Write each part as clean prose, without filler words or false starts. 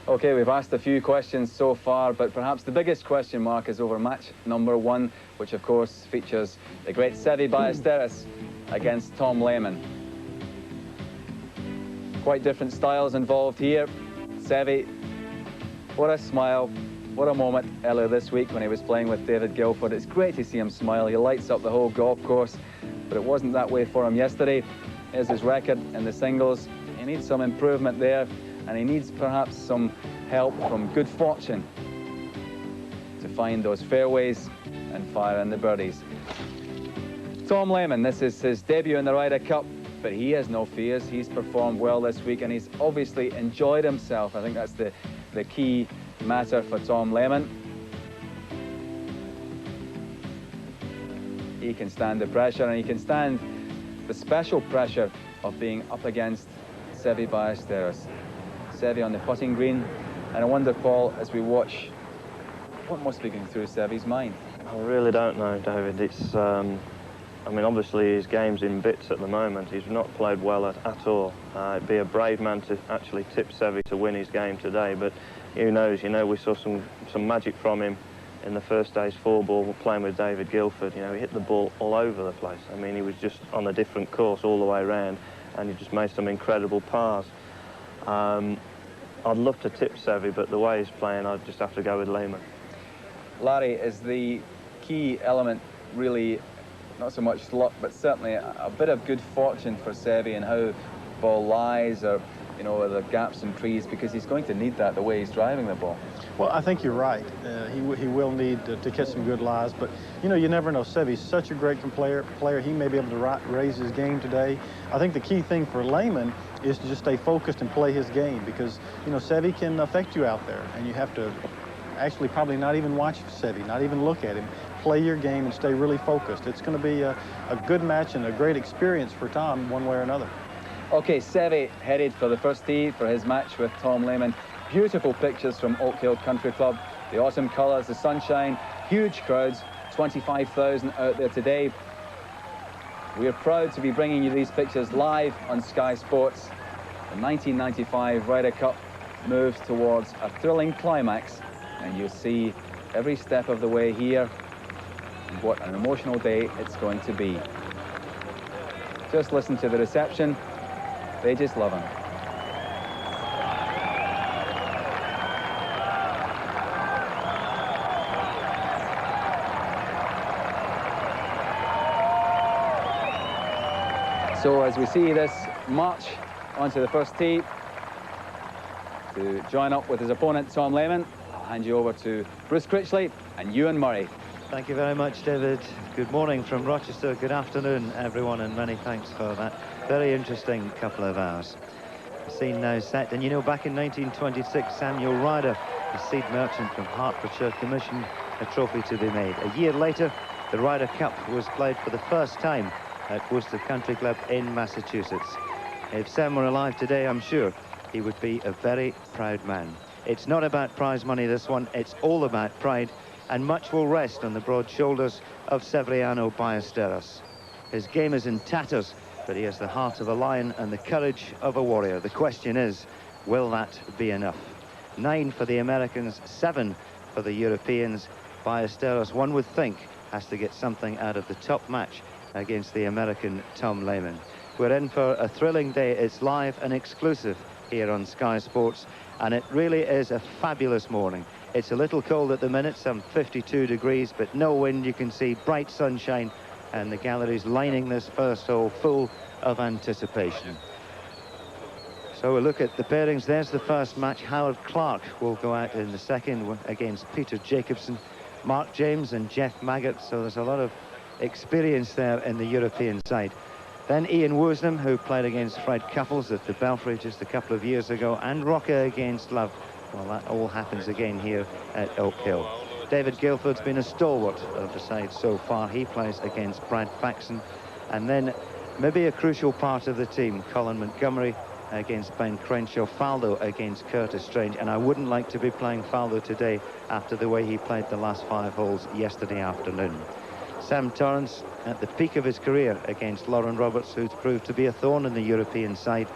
Okay, we've asked a few questions so far, but perhaps the biggest question mark is over match number 1, which of course features the great Sevi Biostatus against Tom Lehmann. Quite different styles involved here. Sevi, what a smile, what a moment earlier this week when he was playing with David Guilford. It's great to see him smile. He lights up the whole golf course, but it wasn't that way for him yesterday. Here's his record in the singles. He needs some improvement there, and he needs perhaps some help from good fortune to find those fairways and fire in the birdies. Tom Lehmann, this is his debut in the Ryder Cup, but he has no fears. He's performed well this week, and he's obviously enjoyed himself. I think that's the key matter for Tom Lehmann. He can stand the pressure, and he can stand the special pressure of being up against Sevi Biostatus. Sevi on the putting green, and I wonder, Paul, as we watch, what must be going through Sevi's mind? I really don't know, David. It's, I mean, obviously his game's in bits at the moment. He's not played well at all. It'd be a brave man to actually tip Sevi to win his game today, but who knows? You know, we saw some magic from him in the first day's 4-ball playing with David Guilford. You know, he hit the ball all over the place. I mean, he was just on a different course all the way around, and he just made some incredible pars. I'd love to tip Sevi, but the way he's playing, I'd just have to go with Lehman. Larry, is the key element really not so much luck, but certainly a bit of good fortune for Sevi and how the ball lies, or, you know, the gaps and trees, because he's going to need that the way he's driving the ball? Well, I think you're right. He will need to catch some good lies, but, you know, you never know. Sevi's such a great player. He may be able to raise his game today. I think the key thing for Lehman is to just stay focused and play his game, because, you know, Sevi can affect you out there, and you have to actually probably not even watch Sevi, not even look at him. Play your game and stay really focused. It's going to be a good match and a great experience for Tom, one way or another. Okay, Sevi headed for the first tee for his match with Tom Lehmann. Beautiful pictures from Oak Hill Country Club. The autumn colours, the sunshine, huge crowds, 25,000 out there today. We are proud to be bringing you these pictures live on Sky Sports. The 1995 Ryder Cup moves towards a thrilling climax, and you'll see every step of the way here and what an emotional day it's going to be. Just listen to the reception. They just love him. So as we see this march onto the first tee to join up with his opponent, Tom Lehmann, I'll hand you over to Bruce Crutchley and Ewan Murray. Thank you very much, David. Good morning from Rochester. Good afternoon, everyone, and many thanks for that very interesting couple of hours. The scene now set, and you know, back in 1926, Samuel Ryder, the seed merchant from Hertfordshire, commissioned a trophy to be made. A year later, the Ryder Cup was played for the first time at Worcester Country Club in Massachusetts. If Sam were alive today, I'm sure he would be a very proud man. It's not about prize money, this one. It's all about pride, and much will rest on the broad shoulders of Severiano Biostatus. His game is in tatters, but he has the heart of a lion and the courage of a warrior. The question is, will that be enough? 9 for the Americans, 7 for the Europeans. Biostatus, one would think, has to get something out of the top match against the American Tom Lehmann. We're in for a thrilling day. It's live and exclusive here on Sky Sports, and it really is a fabulous morning. It's a little cold at the minute, some 52 degrees, but no wind. You can see bright sunshine, and the galleries lining this first hole full of anticipation. So we'll look at the pairings. There's the first match. Howard Clark will go out in the second against Peter Jacobsen, Mark James and Jeff Maggott. So there's a lot of experience there in the European side. Then Ian Woosnam, who played against Fred Couples at the Belfry just a couple of years ago, and Rocker against Love. Well, that all happens again here at Oak Hill. David Guilford's been a stalwart of the side so far. He plays against Brad Faxon. And then maybe a crucial part of the team, Colin Montgomery against Ben Crenshaw, Faldo against Curtis Strange. And I wouldn't like to be playing Faldo today after the way he played the last 5 holes yesterday afternoon. Sam Torrance at the peak of his career against Lauren Roberts, who's proved to be a thorn in the European side.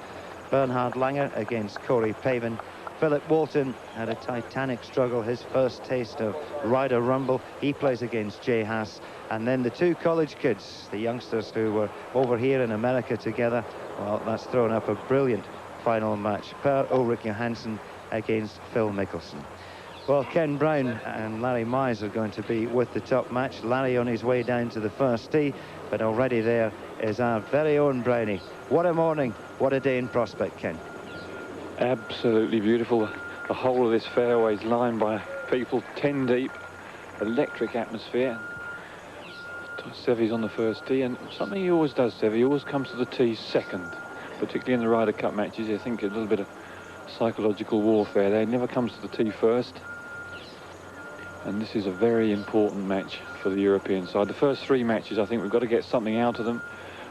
Bernhard Langer against Corey Pavin. Philip Walton had a titanic struggle, his first taste of Ryder Rumble. He plays against Jay Haas. And then the two college kids, the youngsters who were over here in America together, well, that's thrown up a brilliant final match. Ulrich Johansen against Phil Mickelson. Well, Ken Brown and Larry Mize are going to be with the top match. Larry on his way down to the first tee, but already there is our very own Brownie. What a morning, what a day in prospect, Ken. Absolutely beautiful. The whole of this fairway is lined by people 10 deep. Electric atmosphere. Seve's on the first tee, and something he always does, Seve, he always comes to the tee second, particularly in the Ryder Cup matches. I think a little bit of psychological warfare there. He never comes to the tee first. And this is a very important match for the European side. The first three matches, I think we've got to get something out of them.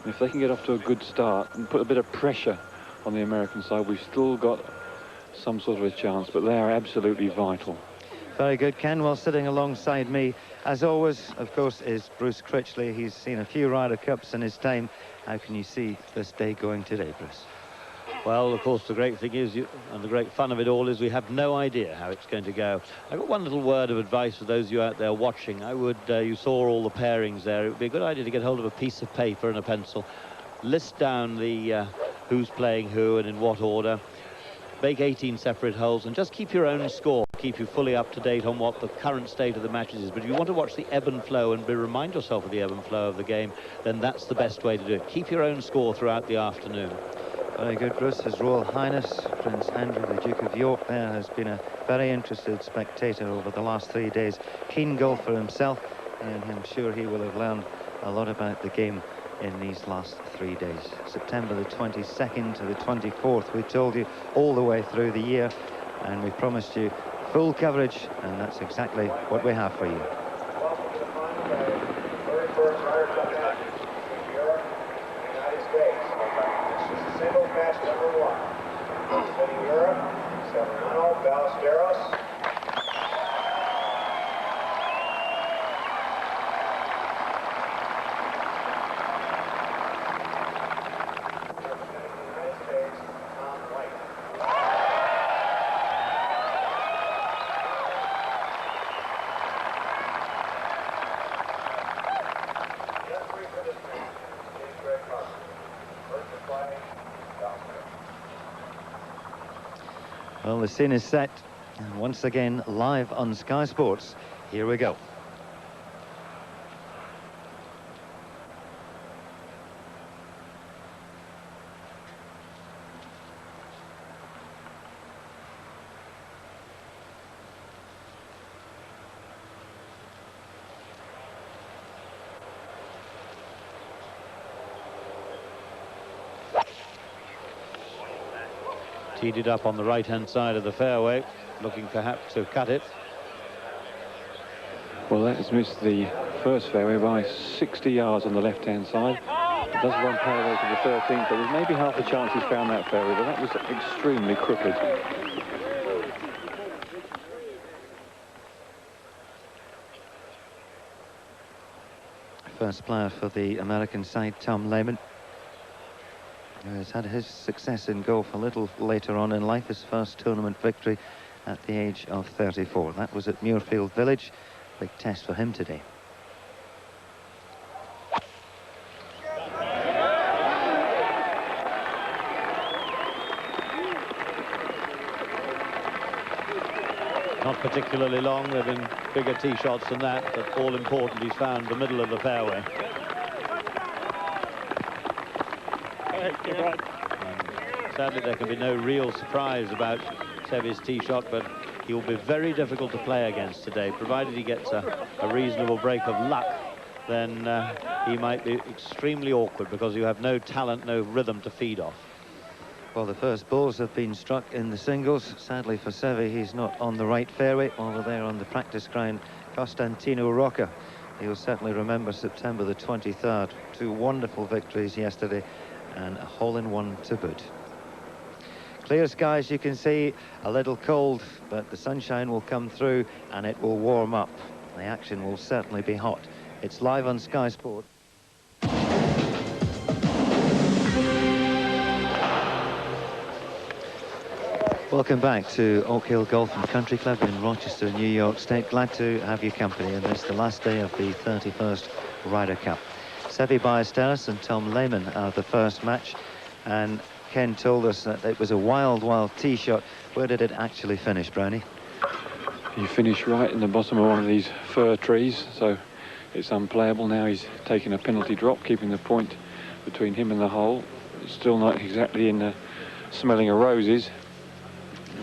And if they can get off to a good start and put a bit of pressure on the American side, we've still got some sort of a chance, but they are absolutely vital. Very good, Ken. Well, sitting alongside me, as always, of course, is Bruce Crutchley. He's seen a few Ryder Cups in his time. How can you see this day going today, Bruce? Well, of course, the great thing is, and the great fun of it all is, we have no idea how it's going to go. I've got one little word of advice for those of you out there watching. I would, you saw all the pairings there. It would be a good idea to get hold of a piece of paper and a pencil. List down the who's playing who and in what order. Make 18 separate holes and just keep your own score. Keep you fully up to date on what the current state of the matches is. But if you want to watch the ebb and flow and remind yourself of the ebb and flow of the game, then that's the best way to do it. Keep your own score throughout the afternoon. Very good, Bruce. His Royal Highness Prince Andrew, the Duke of York, there has been a very interested spectator over the last 3 days. Keen golfer himself, and I'm sure he will have learned a lot about the game in these last 3 days. September the 22nd to the 24th, we told you, all the way through the year, and we promised you full coverage, and that's exactly what we have for you. Welcome to the final day, 31st Ryder Cup match in Europe and the United States. This is singles match number 1. Representing Europe, Sevi Biostatus. Well, the scene is set, and once again live on Sky Sports. Here we go. Teed it up on the right-hand side of the fairway, looking perhaps to cut it. Well, that has missed the first fairway by 60 yards on the left-hand side. It does run parallel to the 13th, but there's maybe half a chance he's found that fairway, but that was extremely crooked. First player for the American side, Tom Lehmann, who has had his success in golf a little later on in life, his first tournament victory at the age of 34. That was at Muirfield Village. Big test for him today. Not particularly long, there have been bigger tee shots than that, but all important, he's found the middle of the fairway. Sadly, there can be no real surprise about Seve's tee shot, but he will be very difficult to play against today. Provided he gets a reasonable break of luck, then he might be extremely awkward because you have no talent, no rhythm to feed off. Well, the first balls have been struck in the singles. Sadly for Seve, he's not on the right fairway. Over there on the practice ground, Costantino Rocca. He'll certainly remember September the 23rd. 2 wonderful victories yesterday and a hole-in-one to boot. Clear skies, you can see, a little cold, but the sunshine will come through and it will warm up. The action will certainly be hot. It's live on Sky Sport. Welcome back to Oak Hill Golf and Country Club in Rochester, New York State. Glad to have your company in this, the last day of the 31st Ryder Cup. Sevi Biostatus and Tom Lehmann are the first match, and Ken told us that it was a wild tee shot. Where did it actually finish, Brownie? He finished right in the bottom of one of these fir trees, so it's unplayable. Now he's taking a penalty drop, keeping the point between him and the hole. It's still not exactly in the smelling of roses.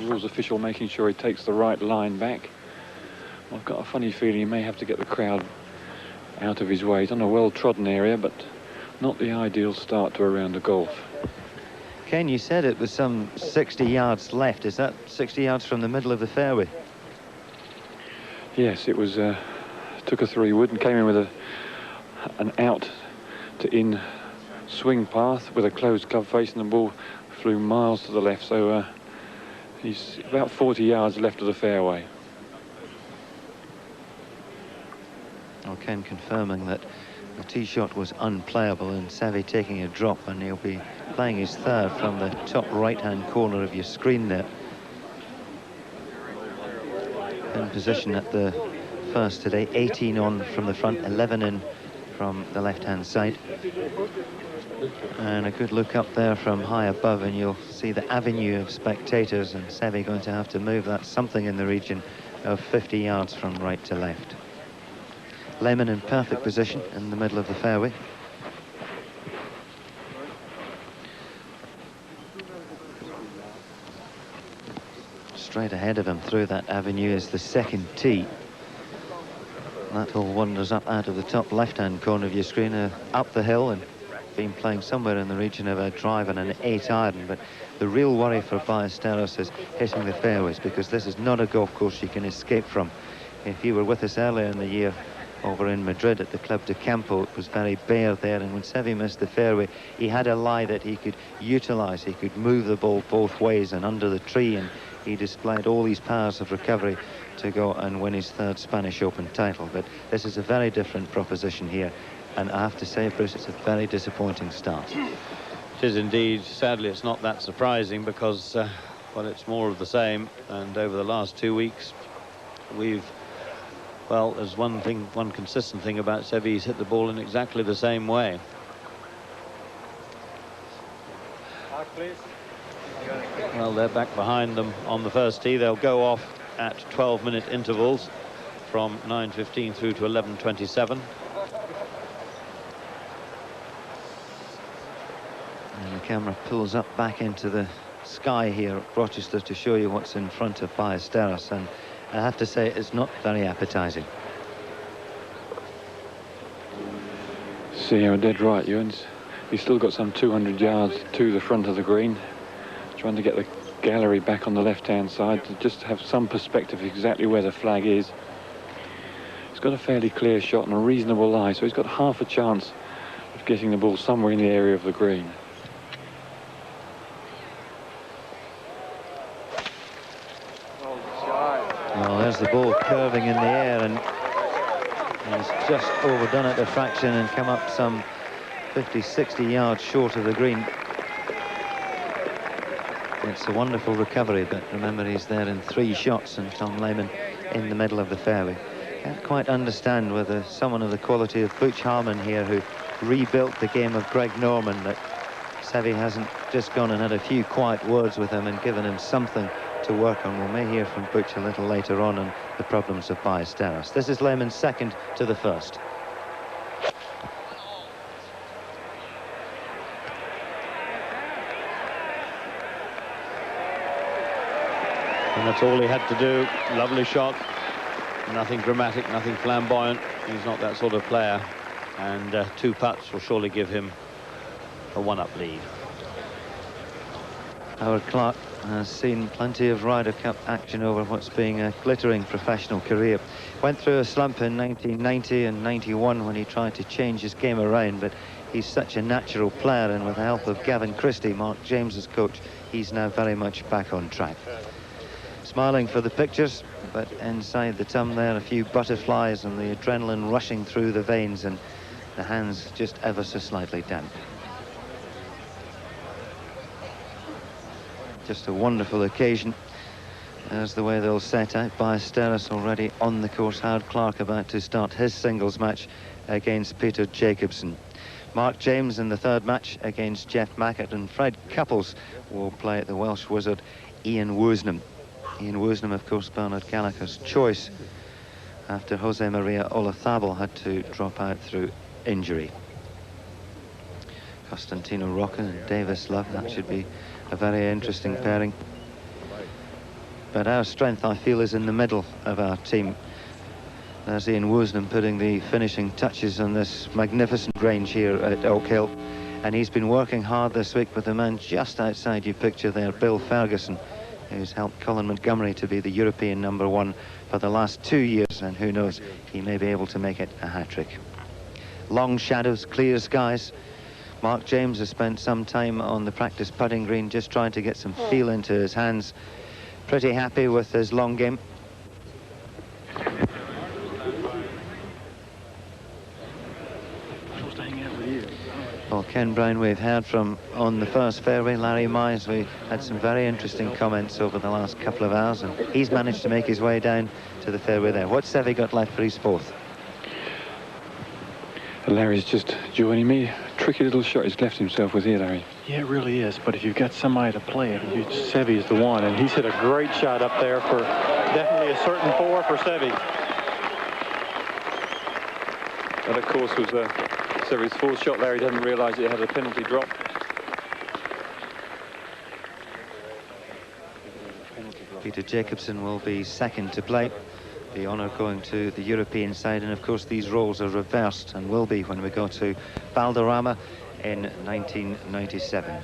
The rules official making sure he takes the right line back. I've got a funny feeling he may have to get the crowd out of his way. He's on a well-trodden area, but not the ideal start to a round of golf. Ken, you said it was some 60 yards left. Is that 60 yards from the middle of the fairway? Yes, it was. Took a 3-wood and came in with an out to in swing path with a closed club face, and the ball flew miles to the left. So he's about 40 yards left of the fairway. Well, Ken confirming that the tee shot was unplayable, and Seve taking a drop, and he'll be playing his third from the top right-hand corner of your screen there. In position at the first today, 18 on from the front, 11 in from the left-hand side. And a good look up there from high above, and you'll see the avenue of spectators, and Seve going to have to move that something in the region of 50 yards from right to left. Lehmann in perfect position in the middle of the fairway. Straight ahead of him through that avenue is the second tee. That hole wanders up out of the top left-hand corner of your screen, up the hill, and been playing somewhere in the region of a drive and an 8-iron. But the real worry for Biostatus is hitting the fairways, because this is not a golf course you can escape from. If you were with us earlier in the year over in Madrid at the Club de Campo, it was very bare there, and when Seve missed the fairway, he had a lie that he could utilize. He could move the ball both ways and under the tree, and he displayed all these powers of recovery to go and win his third Spanish Open title. But this is a very different proposition here, and I have to say, Bruce, it's a very disappointing start. It is indeed. Sadly, it's not that surprising, because well, it's more of the same, and over the last 2 weeks we've, well, there's one consistent thing about Seve. He's hit the ball in exactly the same way. Well, they're back behind them on the first tee. They'll go off at 12-minute intervals from 9:15 through to 11:27. And the camera pulls up back into the sky here at Rochester to show you what's in front of Biostatus, and I have to say it's not very appetizing. See, you're dead right, Ewans. He's still got some 200 yards to the front of the green. Trying to get the gallery back on the left-hand side to just have some perspective of exactly where the flag is. He's got a fairly clear shot and a reasonable lie, so he's got half a chance of getting the ball somewhere in the area of the green. Well, there's the ball curving in the air, and he's just overdone it a fraction and come up some 50-60 yards short of the green. It's a wonderful recovery, but remember, he's there in 3 shots, and Tom Lehmann in the middle of the fairway. Can't quite understand whether someone of the quality of Butch Harmon here, who rebuilt the game of Greg Norman, that Seve hasn't just gone and had a few quiet words with him and given him something to work on. We may hear from Butch a little later on the problems of Biostatus. This is Lehmann's second to the first. And that's all he had to do. Lovely shot. Nothing dramatic, nothing flamboyant. He's not that sort of player. And 2 putts will surely give him a 1-up lead. Howard Clark has seen plenty of Ryder Cup action over what's being a glittering professional career. Went through a slump in 1990 and 91 when he tried to change his game around, but he's such a natural player, and with the help of Gavin Christie, Mark James's coach, he's now very much back on track. Smiling for the pictures, but inside the tum there, a few butterflies and the adrenaline rushing through the veins, and the hands just ever so slightly damp. Just a wonderful occasion. There's the way they'll set out. Biostatus already on the course. Howard Clark about to start his singles match against Peter Jacobsen. Mark James in the third match against Jeff Mackett, and Fred Couples will play the Welsh wizard Ian Woosnam. Ian Woosnam, of course, Bernard Gallagher's choice after Jose Maria Olazabal had to drop out through injury. Costantino Rocca and Davis Love, that should be a very interesting pairing. But our strength, I feel, is in the middle of our team. There's Ian Woosnam putting the finishing touches on this magnificent range here at Oak Hill. And he's been working hard this week with the man just outside your picture there, Bill Ferguson, who's helped Colin Montgomery to be the European #1 for the last 2 years, and who knows, he may be able to make it a hat-trick. Long shadows, clear skies. Mark James has spent some time on the practice putting green, just trying to get some feel into his hands. Pretty happy with his long game. Well, Ken Brown we've heard from on the first fairway. Larry Mize, we had some very interesting comments over the last couple of hours, and he's managed to make his way down to the fairway there. What's Seve got left for his fourth? Larry's just joining me. Tricky little shot he's left himself with here, Larry. Yeah, it really is. But if you've got somebody to play it, Seve is the one, and he's hit a great shot up there for definitely a certain 4 for Seve. That, of course, was Seve's fourth shot. Larry doesn't realise it had a penalty drop. Peter Jacobsen will be second to play. The honour going to the European side, and of course these roles are reversed and will be when we go to Valderrama in 1997.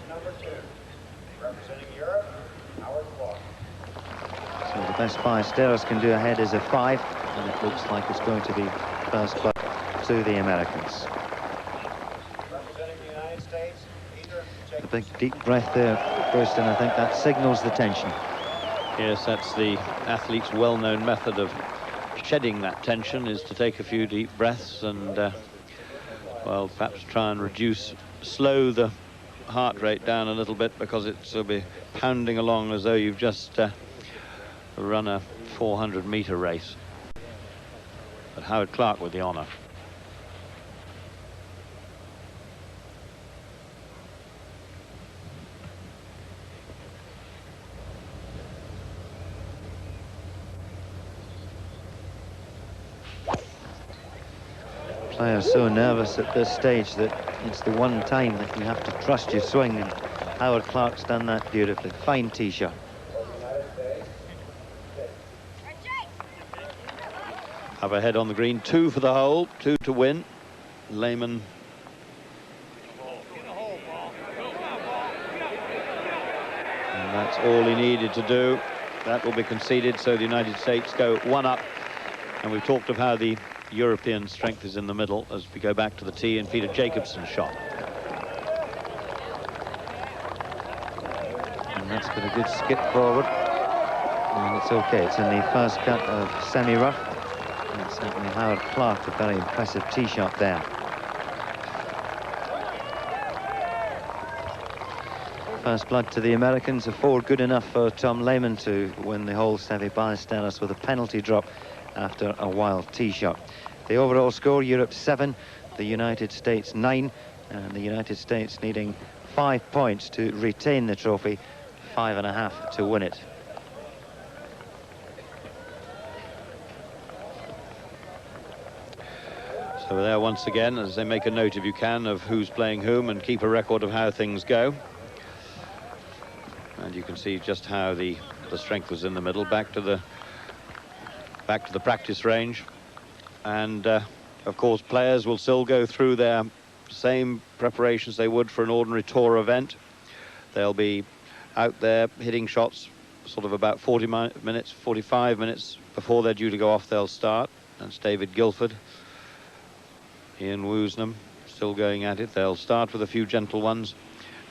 So the best Biostatus can do ahead is a 5, and it looks like it's going to be first blood to the Americans. A big deep breath there, Preston. I think that signals the tension. Yes, that's the athlete's well-known method of shedding that tension, is to take a few deep breaths and, well, perhaps try and slow the heart rate down a little bit, because it'll be pounding along as though you've just run a 400-metre race. But Howard Clark with the honour. Players so nervous at this stage that it's the one time that you have to trust your swing, and Howard Clark's done that beautifully. Fine tee shot. Have a head on the green, 2 for the hole, 2 to win. Lehman. And that's all he needed to do. That will be conceded, so the United States go 1 up. And we've talked of how the European strength is in the middle as we go back to the tee and Peter Jacobsen's shot. And that's got a good skip forward. And it's okay. It's in the first cut of semi-rough. And certainly Howard Clark, a very impressive tee shot there. First blood to the Americans. A 4 good enough for Tom Lehmann to win the whole. Sevi Biostatus with a penalty drop after a wild tee shot. The overall score, Europe 7, the United States 9, and the United States needing 5 points to retain the trophy, 5.5 to win it. So we're there once again, as they make a note, if you can, of who's playing whom and keep a record of how things go. And you can see just how the strength was in the middle. Back to the practice range, and of course players will still go through their same preparations they would for an ordinary tour event. They'll be out there hitting shots sort of about 45 minutes before they're due to go off. They'll start. That's David Guilford. Ian Woosnam still going at it. They'll start with a few gentle ones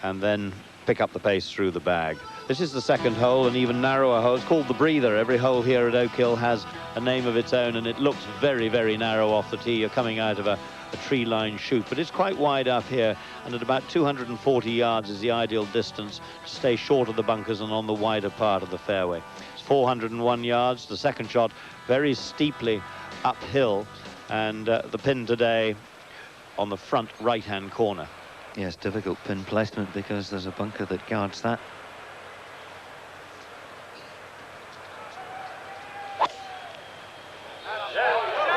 and then pick up the pace through the bag. This is the second hole, an even narrower hole. It's called the Breather. Every hole here at Oak Hill has a name of its own, and it looks very, very narrow off the tee. You're coming out of a tree-line shoot, but it's quite wide up here, and at about 240 yards is the ideal distance to stay short of the bunkers and on the wider part of the fairway. It's 401 yards. The second shot very steeply uphill, and the pin today on the front right-hand corner. Yes, difficult pin placement because there's a bunker that guards that.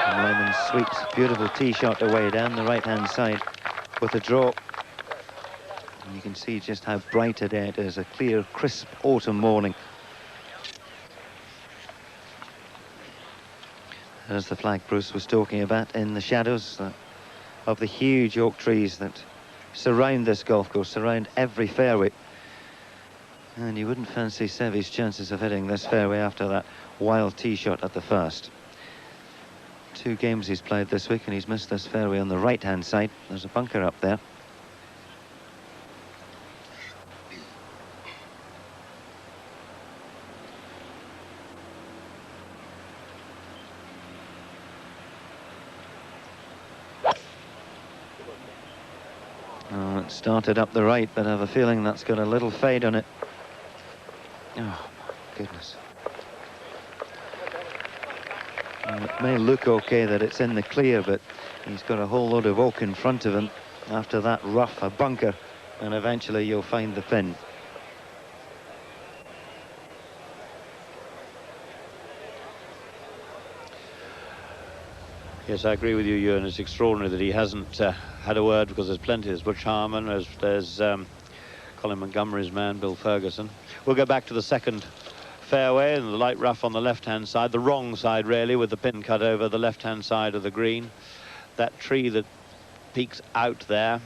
And Lehmann sweeps beautiful tee shot away down the right-hand side with a draw. And you can see just how bright today it is, a clear, crisp autumn morning. There's the flag Bruce was talking about in the shadows of the huge oak trees that surround this golf course, surround every fairway. And you wouldn't fancy Seve's chances of hitting this fairway after that wild tee shot at the first. 2 games he's played this week and he's missed this fairway on the right-hand side. There's a bunker up there. Oh, it started up the right, but I have a feeling that's got a little fade on it. Oh, my goodness. It may look okay that it's in the clear, but he's got a whole load of oak in front of him. After that rough, a bunker, and eventually you'll find the pin. Yes, I agree with you, Ewan. It's extraordinary that he hasn't had a word, because there's plenty. There's Butch Harmon, there's Colin Montgomery's man, Bill Ferguson. We'll go back to the second fairway, and the light rough on the left-hand side, the wrong side really, with the pin cut over the left-hand side of the green. That tree that peeks out there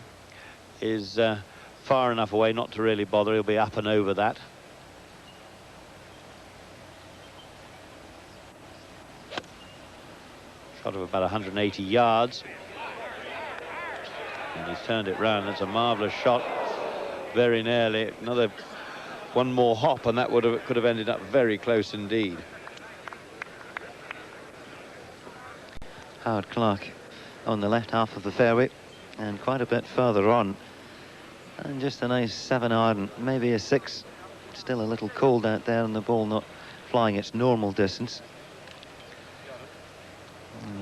is far enough away not to really bother. He'll be up and over that. Shot of about 180 yards. And he's turned it round. That's a marvellous shot. Very nearly. Another one more hop, and that could have ended up very close indeed. Howard Clark on the left half of the fairway, and quite a bit further on. And just a nice 7-iron, maybe a 6. Still a little cold out there, and the ball not flying its normal distance.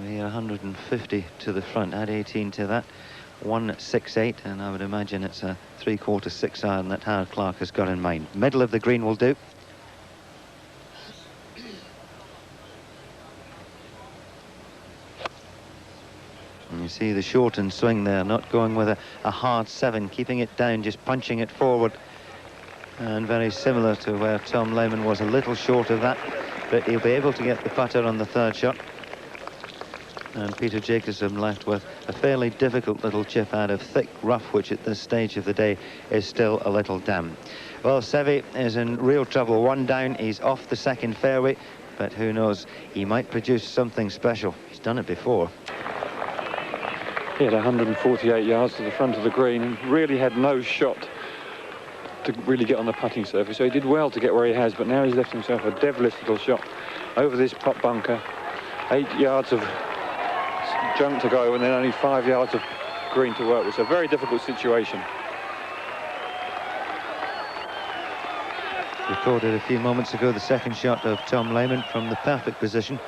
Here 150 to the front, add 18 to that. 168, and I would imagine it's a 3/4 6-iron that Howard Clark has got in mind. Middle of the green will do. And you see the shortened swing there, not going with a hard 7, keeping it down, just punching it forward. And very similar to where Tom Lehmann was, a little short of that, but he'll be able to get the putter on the third shot. And Peter Jacobson left with a fairly difficult little chip out of thick rough, which at this stage of the day is still a little damp. Well, Seve is in real trouble. 1 down, he's off the second fairway, but who knows, he might produce something special. He's done it before. He had 148 yards to the front of the green and really had no shot to really get on the putting surface, so he did well to get where he has, but now he's left himself a devilish little shot over this pot bunker. 8 yards of junk to go, and then only 5 yards of green to work with. It's a very difficult situation. Recorded a few moments ago the second shot of Tom Lehmann from the perfect position.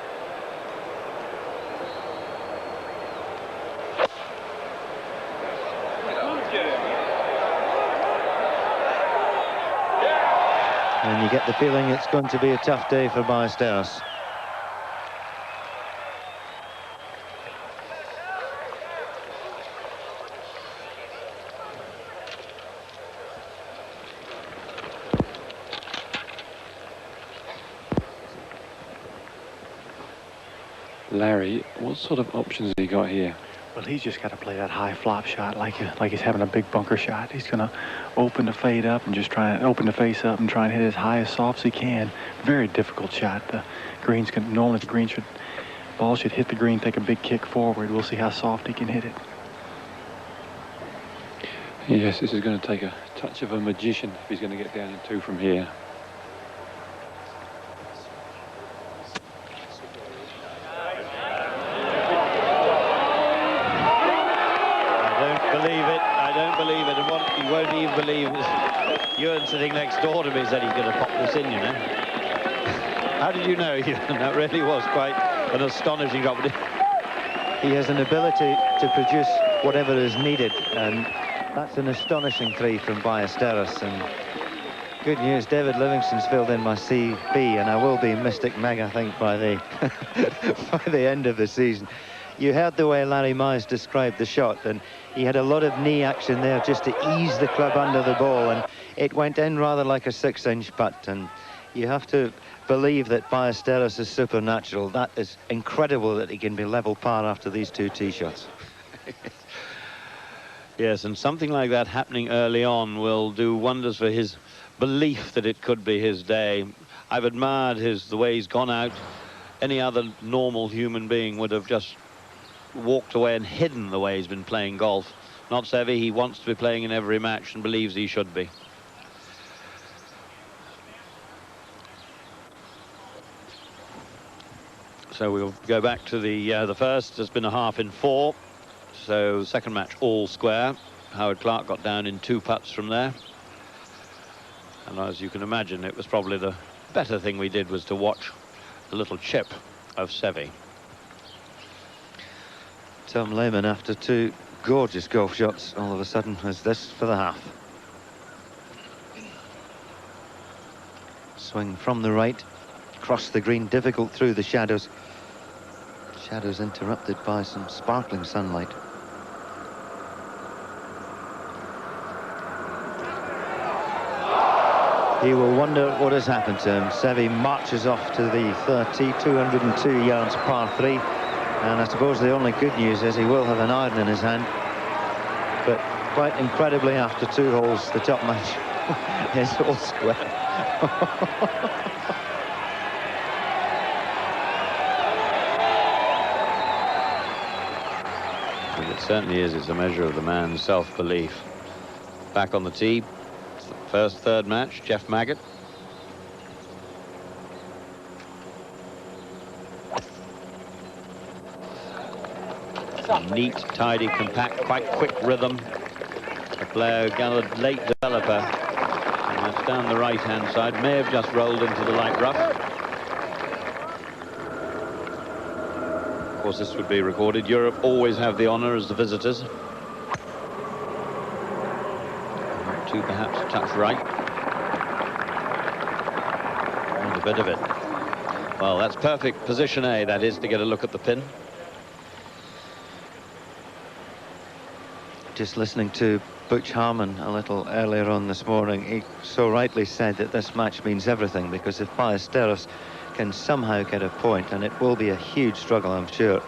And you get the feeling it's going to be a tough day for Biostatus. Larry, what sort of options have he got here? Well, he's just got to play that high flop shot like he's having a big bunker shot. He's going to open the fade up and just try and open the face up and try and hit as high as soft as he can. Very difficult shot. The greens can normally ball should hit the green, take a big kick forward. We'll see how soft he can hit it. Yes, this is going to take a touch of a magician if he's going to get down in 2 from here. I don't believe it, and what you won't even believe is Ewan sitting next door to me said he's going to pop this in, you know. How did you know, Ewan? That really was quite an astonishing job. He has an ability to produce whatever is needed, and that's an astonishing 3 from Biostatus. And good news, David Livingston's filled in my CB, and I will be Mystic Meg, I think, by the by the end of the season. You heard the way Larry Mize described the shot, and he had a lot of knee action there just to ease the club under the ball, and it went in rather like a 6-inch putt. And you have to believe that Biostatus is supernatural. That is incredible that he can be level par after these 2 tee shots. Yes, and something like that happening early on will do wonders for his belief that it could be his day. I've admired the way he's gone out. Any other normal human being would have just walked away and hidden the way he's been playing golf. Not Seve. He wants to be playing in every match and believes he should be. So we'll go back to the first. There's been a half in 4. So second match all square. Howard Clark got down in 2 putts from there. And as you can imagine, it was probably the better thing we did was to watch the little chip of Seve. Tom Lehmann, after 2 gorgeous golf shots, all of a sudden has this for the half. Swing from the right, across the green, difficult through the shadows. Shadows interrupted by some sparkling sunlight. He will wonder what has happened to him. Seve marches off to the 3rd tee, 202 yards, par 3. And I suppose the only good news is he will have an iron in his hand. But quite incredibly, after 2 holes, the top match is all square. And it certainly is. It's a measure of the man's self-belief. Back on the tee, first, 3rd match, Jeff Maggott. Neat, tidy, compact, quite quick rhythm. A player gathered late developer. And that's down the right-hand side. May have just rolled into the light rough. Of course, this would be recorded. Europe always have the honour as the visitors. 2 perhaps a touch right. And a bit of it. Well, that's perfect position A, that is, to get a look at the pin. Just listening to Butch Harmon a little earlier on this morning, he so rightly said that this match means everything, because if Biostatus can somehow get a point, and it will be a huge struggle, I'm sure,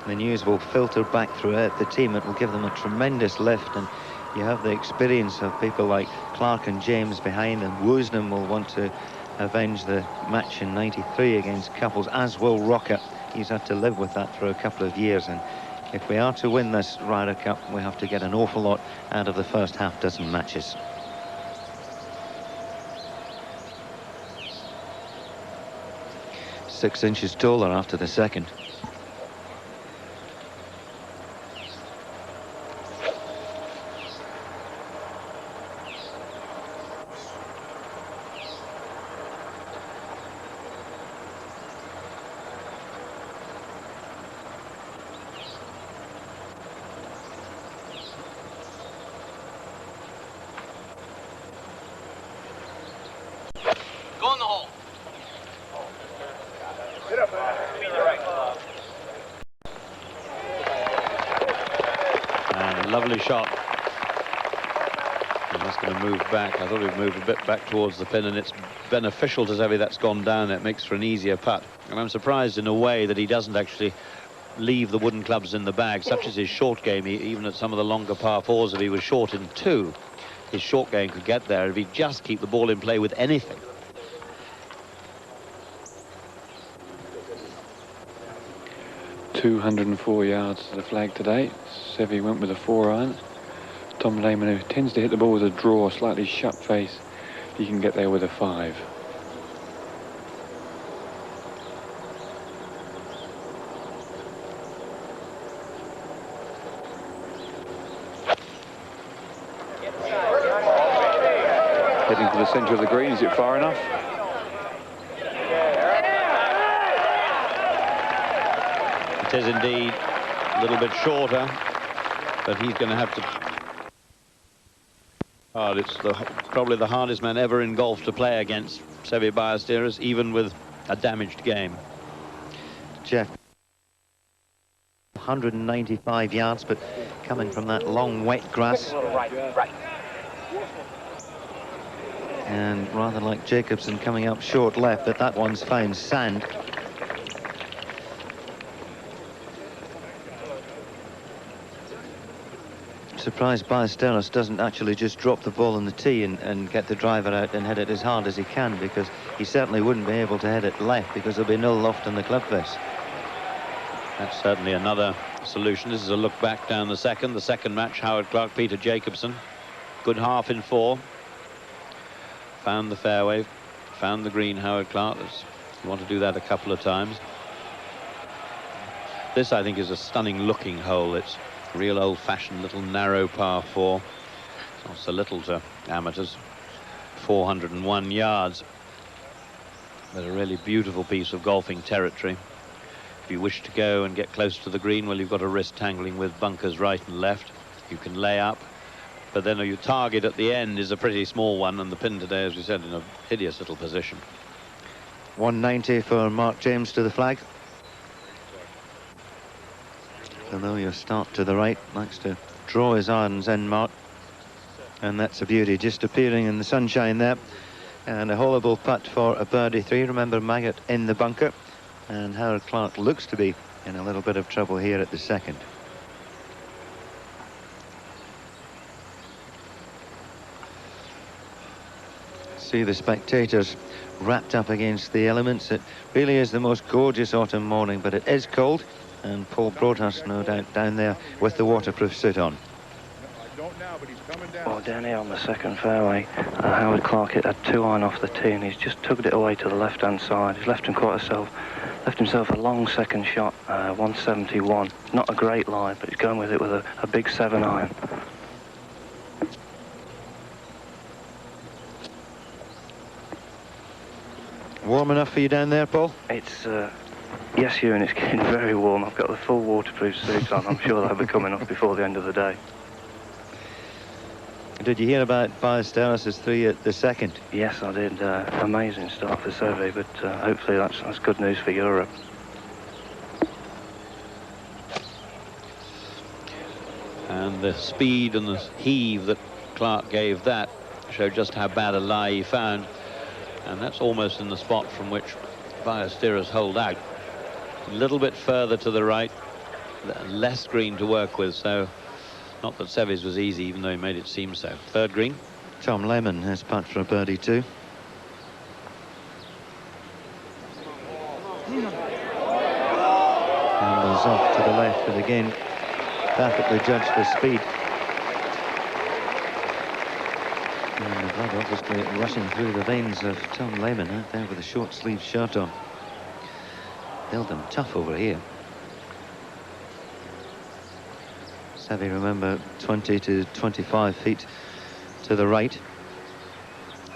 the news will filter back throughout the team. It will give them a tremendous lift, and you have the experience of people like Clark and James behind, and Woosnam will want to avenge the match in '93 against Couples, as will Rocket. He's had to live with that for a couple of years, and if we are to win this Ryder Cup, we have to get an awful lot out of the first half-dozen matches. Six inches taller after the second. Lovely shot. I'm just going to move back. I thought he'd move a bit back towards the pin, and it's beneficial to Seve that's gone down. It makes for an easier putt. And I'm surprised in a way that he doesn't actually leave the wooden clubs in the bag, such as his short game. Even at some of the longer par 4s, if he was short in 2, his short game could get there if he'd just keep the ball in play with anything. .204 yards to the flag today. Seve went with a 4-iron. Tom Lehmann, who tends to hit the ball with a draw, slightly shut face. He can get there with a 5. Heading to the centre of the green. Is it far enough? It is indeed a little bit shorter, but he's going to have to... Oh, it's probably the hardest man ever in golf to play against, Sevi Biostatus, even with a damaged game. Jeff, 195 yards, but coming from that long wet grass. And rather like Jacobsen coming up short left, but that one's found sand. Surprised Biostatus doesn't actually just drop the ball on the tee and get the driver out and hit it as hard as he can, because he certainly wouldn't be able to hit it left because there'll be no loft in the club face. That's certainly another solution. This is a look back down the second match. Howard Clark, Peter Jacobsen. Good half in 4. Found the fairway, found the green, Howard Clark. You want to do that a couple of times. This, I think, is a stunning looking hole. It's a real old-fashioned little narrow par 4. It's not so little to amateurs. 401 yards. But a really beautiful piece of golfing territory. If you wish to go and get close to the green, well, you've got to risk tangling with bunkers right and left. You can lay up. But then your target at the end is a pretty small one, and the pin today, as we said, in a hideous little position. 190 for Mark James to the flag. Although your start to the right likes to draw his irons in, Mark. And that's a beauty, just appearing in the sunshine there. And a horrible putt for a birdie 3. Remember, Maggott in the bunker. And Howard Clark looks to be in a little bit of trouble here at the second. See the spectators wrapped up against the elements. It really is the most gorgeous autumn morning, but it is cold, and Paul Broadhurst, no doubt, down there with the waterproof suit on. Well, down here on the second fairway, Howard Clark hit a 2-iron off the tee, and he's just tugged it away to the left-hand side. He's left himself a long second shot, 171. Not a great lie, but he's going with it with a big 7-iron. Warm enough for you down there, Paul? It's, yes, Ewan, it's getting very warm. I've got the full waterproof suit on. I'm sure that'll be coming off before the end of the day. Did you hear about Biostatus' 3 at the second? Yes, I did. Amazing start for Seve, but hopefully that's good news for Europe. And the speed and the heave that Clark gave that showed just how bad a lie he found. And that's almost in the spot from which Biostatus holed out. A little bit further to the right, less green to work with, so not that Seve's was easy, even though he made it seem so. Third green. Tom Lehmann has putt for a birdie 2. And was off to the left, but again, perfectly judged for speed. And the blood obviously rushing through the veins of Tom Lehmann out there with a short sleeve shirt on. Held them tough over here. Seve, remember, 20 to 25 feet to the right.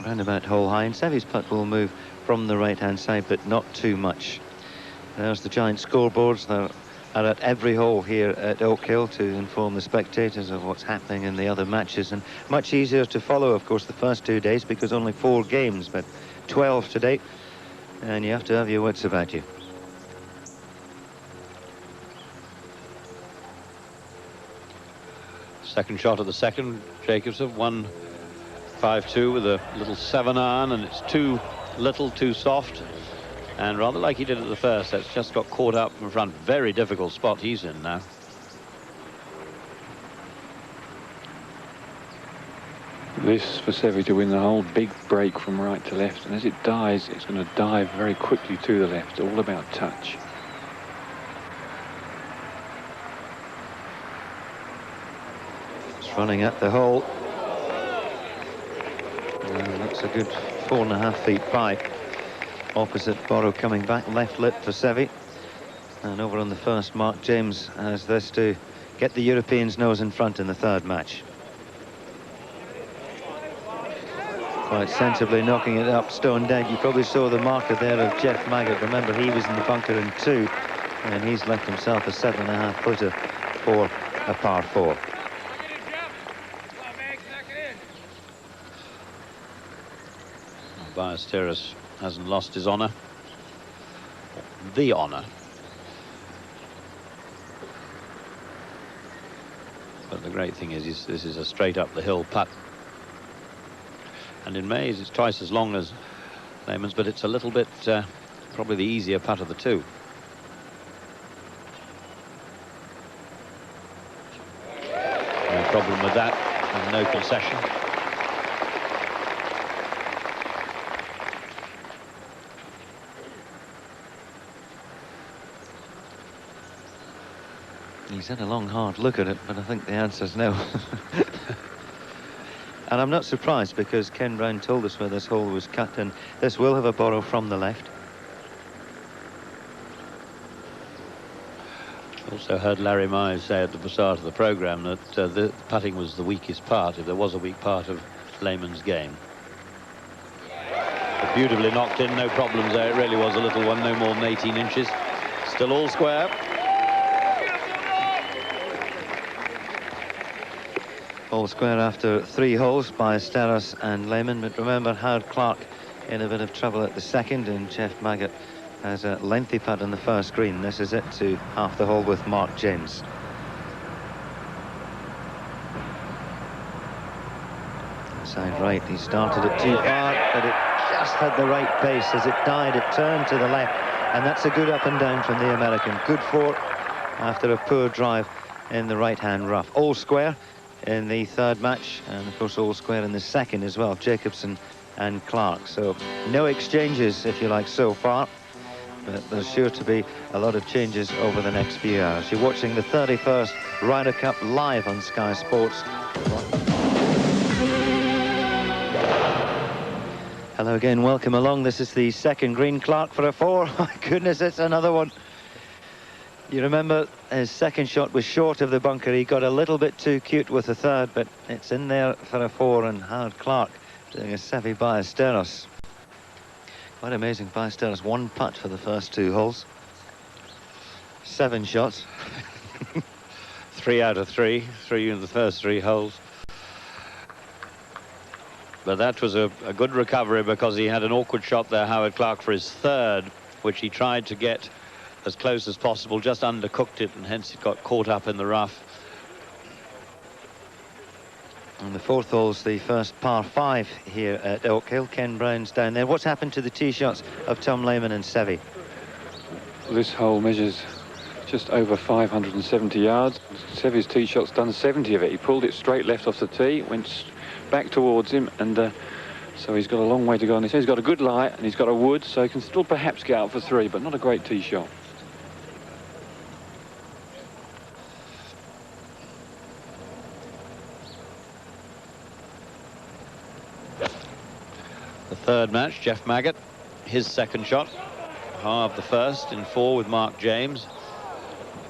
Round about hole high, and Seve's putt will move from the right-hand side, but not too much. There's the giant scoreboards. They're at every hole here at Oak Hill to inform the spectators of what's happening in the other matches, and much easier to follow, of course, the first 2 days, because only 4 games, but 12 to date, and you have to have your wits about you. Second shot of the second, Jacobsen, 1-5-2 with a little 7-iron, and it's too little, too soft. And rather like he did at the first, that's just got caught up in front. Very difficult spot he's in now. This for Seve to win the hole, big break from right to left, and as it dies, it's going to dive very quickly to the left. All about touch. running at the hole. That's a good 4.5 feet by. Opposite Borrow coming back, left lip for Seve. And over on the first, Mark James has this to get the Europeans' nose in front in the third match. Quite sensibly knocking it up, stone dead. You probably saw the marker there of Jeff Maggott. Remember, he was in the bunker in 2, and he's left himself a 7.5 footer for a par 4. Biostatus hasn't lost his honour. The honour. But the great thing is this is a straight up the hill putt. And in Mays it's twice as long as Lehmann's, but it's a little bit probably the easier putt of the two. No problem with that, and no concession. He's had a long, hard look at it, but I think the answer's no. And I'm not surprised, because Ken Brown told us where this hole was cut, and this will have a borrow from the left. Also heard Larry Mize say at the start of the programme that the putting was the weakest part, if there was a weak part of Lehmann's game. But beautifully knocked in, no problems there. It really was a little one, no more than 18 inches. Still all square. All square after 3 holes by Biostatus and Lehmann. But remember, Howard Clark in a bit of trouble at the second, and Jeff Maggott has a lengthy putt on the first green. This is it to half the hole with Mark James. Inside right, he started it too far, but it just had the right pace. As it died, it turned to the left, and that's a good up and down from the American. Good 4 after a poor drive in the right-hand rough. All square in the third match, and of course all square in the second as well, Jacobson and Clark. So no exchanges, if you like, so far, but there's sure to be a lot of changes over the next few hours. You're watching the 31st Ryder Cup live on Sky Sports. Hello again, welcome along. This is the second green. Clark for a 4. My goodness, it's another one. You remember his second shot was short of the bunker. He got a little bit too cute with the third, but it's in there for a 4, and Howard Clark doing a Sevi Biostatus. Quite amazing. Biostatus 1 putt for the first 2 holes. 7 shots. 3 out of 3 in the first 3 holes. But that was a good recovery, because he had an awkward shot there, Howard Clark, for his third, which he tried to get as close as possible, just undercooked it, and hence it got caught up in the rough. And the 4th hole's the first par 5 here at Oak Hill. Ken Brown's down there. What's happened to the tee shots of Tom Lehmann and Seve? This hole measures just over 570 yards. Seve's tee shot's done 70 of it. He pulled it straight left off the tee, went back towards him, and so he's got a long way to go on this. He's got a good lie, and he's got a wood, so he can still perhaps get out for 3, but not a great tee shot. The third match, Jeff Maggott, his second shot, halved the first in 4 with Mark James.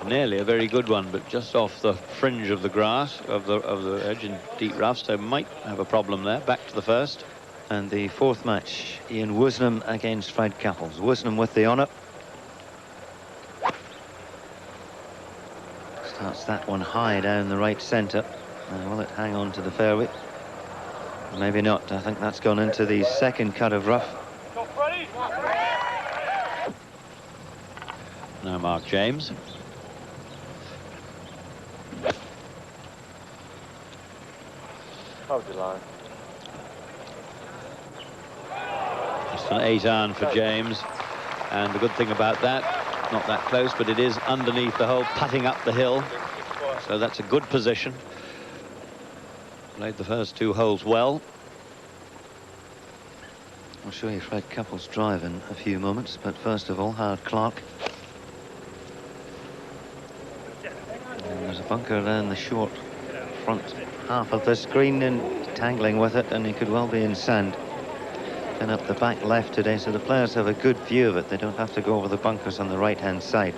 Nearly a very good one, but just off the fringe of the grass, of the edge in deep rough, so might have a problem there. Back to the first. And the 4th match, Ian Woosnam against Fred Couples. Woosnam with the honour. Starts that one high down the right centre. Will it hang on to the fairway? Maybe not. I think that's gone into the second cut of rough. Now Mark James. Hold your line. Just an 8-iron for James, and the good thing about that, not that close, but it is underneath the hole, putting up the hill, so that's a good position. Played the first 2 holes well. I'll show you Fred Couples' drive in a few moments, but first of all, Howard Clark. And there's a bunker down the short front half of the screen and tangling with it, and he could well be in sand. And up the back left today, so the players have a good view of it. They don't have to go over the bunkers on the right-hand side.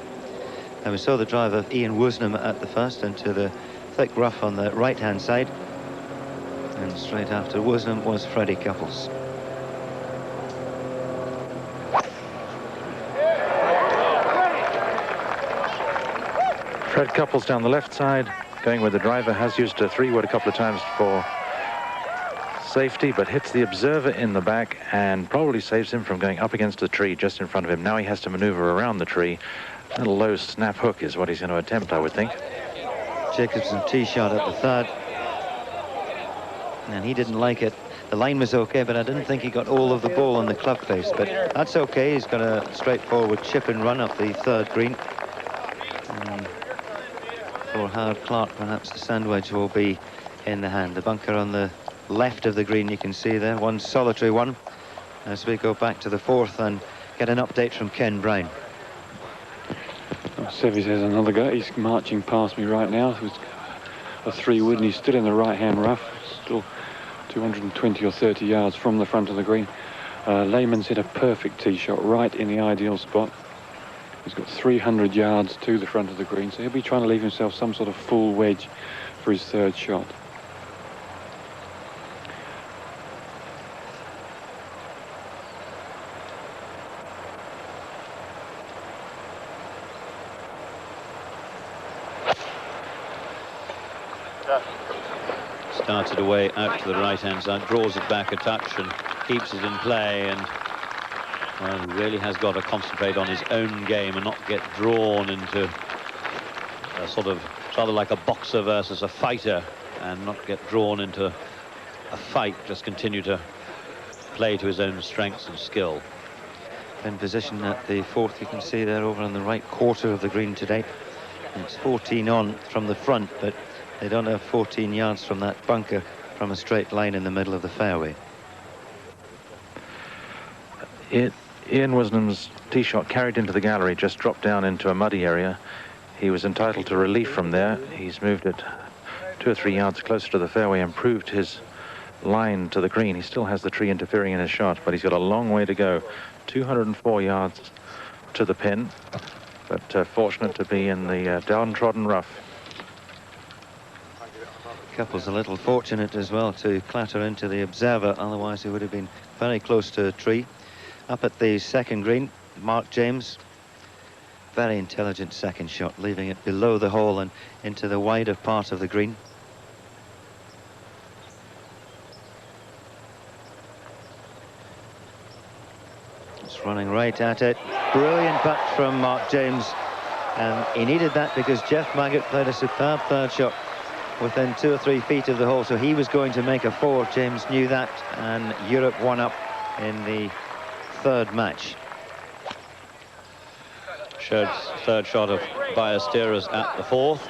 And we saw the drive of Ian Woosnam at the first into the thick rough on the right-hand side. And straight after Woosnam was Freddie Couples. Fred Couples down the left side, going with the driver, has used a 3-wood a couple of times for safety, but hits the observer in the back and probably saves him from going up against the tree just in front of him. Now he has to maneuver around the tree. A little low snap hook is what he's going to attempt, I would think. Jacobson tee shot at the third, and he didn't like it. The line was okay, but I didn't think he got all of the ball on the club face, but that's okay. He's got a straightforward chip and run up the third green. And for Howard Clark, perhaps the sand wedge will be in the hand. The bunker on the left of the green, you can see there, one solitary one, as we go back to the fourth and get an update from Ken Brown. Sevi has another go. He's marching past me right now. It was a 3-wood, and he's still in the right-hand rough, still 220 or 30 yards from the front of the green. Lehman's hit a perfect tee shot right in the ideal spot. He's got 300 yards to the front of the green, so he'll be trying to leave himself some sort of full wedge for his third shot. Starts it away out to the right-hand side, draws it back a touch and keeps it in play, and well, he really has got to concentrate on his own game and not get drawn into a sort of, rather like a boxer versus a fighter, and not get drawn into a fight, just continue to play to his own strengths and skill. In position at the fourth, you can see there over on the right quarter of the green today. And it's 14 on from the front, but they don't have 14 yards from that bunker from a straight line in the middle of the fairway. Ian Woosnam's tee shot carried into the gallery, just dropped down into a muddy area. He was entitled to relief from there. He's moved it 2 or 3 yards closer to the fairway, improved his line to the green. He still has the tree interfering in his shot, but he's got a long way to go. 204 yards to the pin, but fortunate to be in the downtrodden rough. Couples a little fortunate as well to clatter into the observer, otherwise he would have been very close to a tree. Up at the second green, Mark James, very intelligent second shot, leaving it below the hole and into the wider part of the green. It's running right at it. Brilliant putt from Mark James, and he needed that because Jeff Maggott played a superb third shot within 2 or 3 feet of the hole, so he was going to make a 4. James knew that, and Europe won up in the third match. Third shot of Biostatus at the fourth.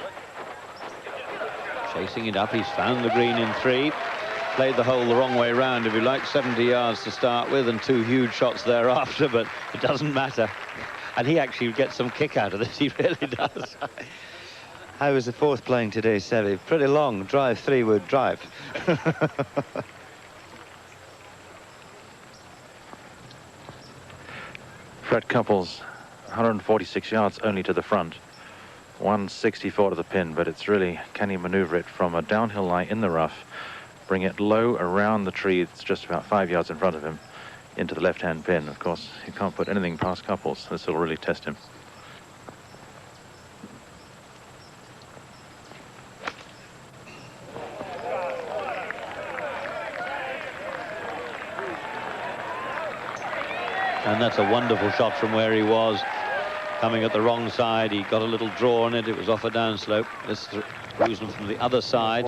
Chasing it up, he's found the green in 3. Played the hole the wrong way round, if you like, 70 yards to start with and 2 huge shots thereafter, but it doesn't matter. And he actually gets some kick out of this, he really does. How was the fourth playing today, Seve? Pretty long drive, 3-wood drive. Fred Couples, 146 yards only to the front, 164 to the pin, but it's really, can he maneuver it from a downhill lie in the rough, bring it low around the tree that's just about 5 yards in front of him, into the left-hand pin. Of course, he can't put anything past Couples. This will really test him. And that's a wonderful shot from where he was. Coming at the wrong side, he got a little draw on it. It was off a downslope. This is Woosnam from the other side.